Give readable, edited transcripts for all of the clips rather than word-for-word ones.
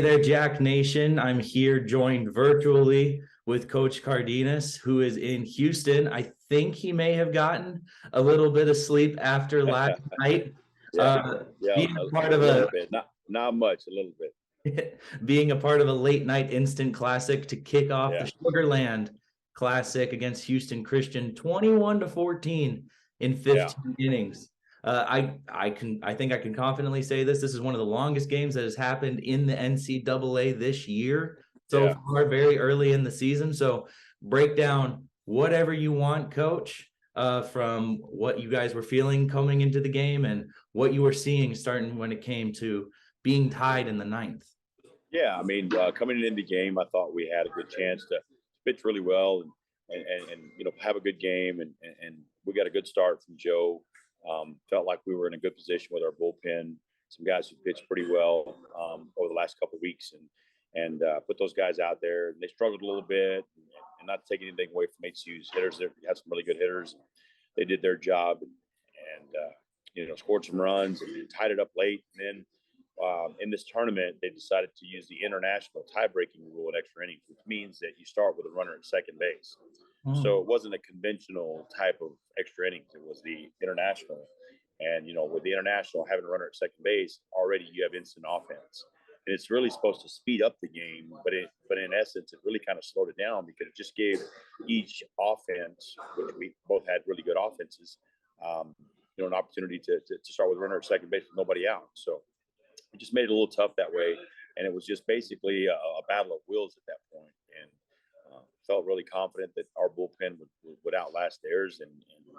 there, Jack Nation. I'm here joined virtually with Coach Cardenas, who is in Houston. I think he may have gotten a little bit of sleep after last night. Being a part of little bit, not much, a little bit. Being a part of a late night instant classic to kick off the Sugarland Classic against Houston Christian, 21-14 in 15 innings. I think I can confidently say this is one of the longest games that has happened in the NCAA this year so far, very early in the season. So break down whatever you want, Coach, from what you guys were feeling coming into the game and what you were seeing starting when it came to being tied in the ninth. Yeah, I mean, coming into the game, I thought we had a good chance to pitch really well and have a good game, and we got a good start from Joe. Felt like we were in a good position with our bullpen. Some guys who pitched pretty well over the last couple of weeks, and put those guys out there. And they struggled a little bit, and not taking anything away from HCU's hitters. They had some really good hitters. They did their job, and scored some runs and tied it up late. And then in this tournament, they decided to use the international tie-breaking rule in extra innings, which means that you start with a runner at second base. So it wasn't a conventional type of extra innings. It was the international. And, with the international having a runner at second base, already you have instant offense. And it's really supposed to speed up the game, but in essence, it really kind of slowed it down because it just gave each offense, which we both had really good offenses, an opportunity to start with a runner at second base with nobody out. So it just made it a little tough that way. And it was just basically a battle of wills at that point. And felt really confident that our bullpen would outlast theirs, and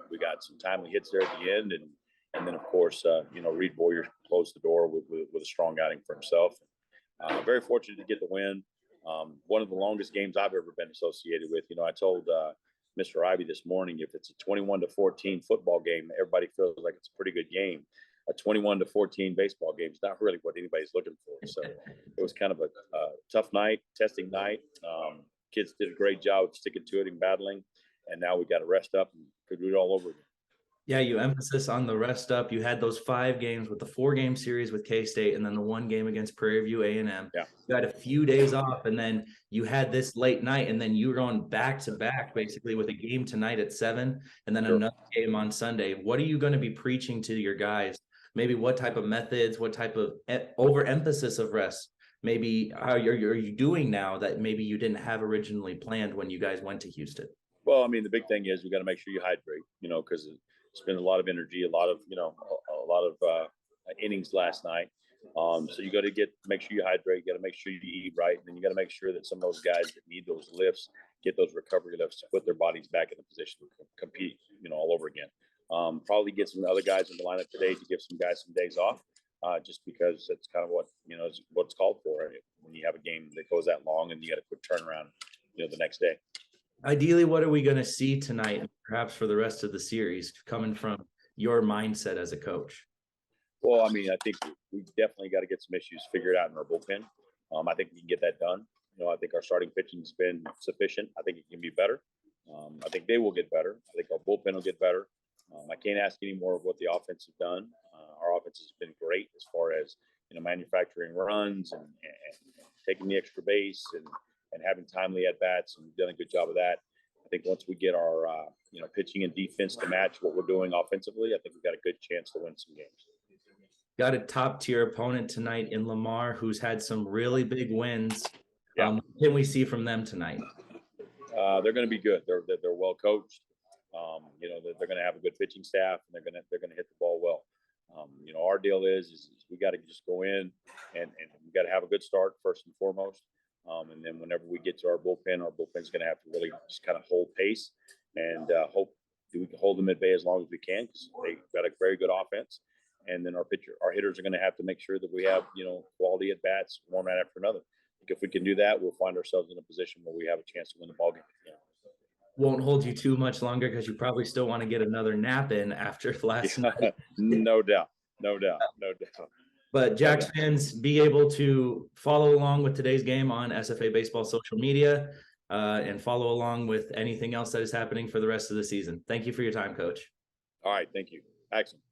we got some timely hits there at the end, and then of course Reed Boyer closed the door with a strong outing for himself. Very fortunate to get the win. One of the longest games I've ever been associated with. I told Mr. Ivy this morning, if it's a 21-14 football game, everybody feels like it's a pretty good game. A 21-14 baseball game is not really what anybody's looking for. So it was kind of a tough night, testing night. Kids did a great job of sticking to it and battling, and now we got to rest up and could do it all over again. Yeah, you emphasis on the rest up. You had those 5 games with the 4-game series with K-State and then the 1 game against Prairie View A&M. Yeah. You had a few days off, and then you had this late night, and then you were going back-to-back basically with a game tonight at 7 and then another game on Sunday. What are you going to be preaching to your guys? Maybe what type of methods, what type of overemphasis of rest? Maybe how are you doing now that maybe you didn't have originally planned when you guys went to Houston? Well, I mean, the big thing is we got to make sure you hydrate, because spend a lot of energy, a lot of innings last night. So you got to make sure you hydrate. You got to make sure you eat right, and then you got to make sure that some of those guys that need those lifts get those recovery lifts to put their bodies back in a position to compete, all over again. Probably get some other guys in the lineup today to give some guys some days off. Just because that's kind of what is what's called for when you have a game that goes that long and you got a quick turnaround, the next day. Ideally, what are we going to see tonight, and perhaps for the rest of the series, coming from your mindset as a coach? Well, I mean, I think we definitely got to get some issues figured out in our bullpen. I think we can get that done. I think our starting pitching has been sufficient. I think it can be better. I think they will get better. I think our bullpen will get better. I can't ask any more of what the offense has done. Our offense has been great as far as manufacturing runs and taking the extra base and having timely at bats, and we've done a good job of that. I think once we get our pitching and defense to match what we're doing offensively, I think we've got a good chance to win some games. Got a top tier opponent tonight in Lamar, who's had some really big wins. What can we see from them tonight? They're going to be good. They're well coached. They're going to have a good pitching staff, and they're going to hit the ball well. Our deal is we got to just go in and we got to have a good start first and foremost. And then whenever we get to our bullpen's going to have to really just kind of hold pace and hope that we can hold them at bay as long as we can, because they've got a very good offense. And then our hitters are going to have to make sure that we have, quality at bats one right after another. If we can do that, we'll find ourselves in a position where we have a chance to win the ballgame. Won't hold you too much longer because you probably still want to get another nap in after last night. No doubt. But Jack's fans, be able to follow along with today's game on SFA Baseball social media and follow along with anything else that is happening for the rest of the season. Thank you for your time, Coach. All right. Thank you. Excellent.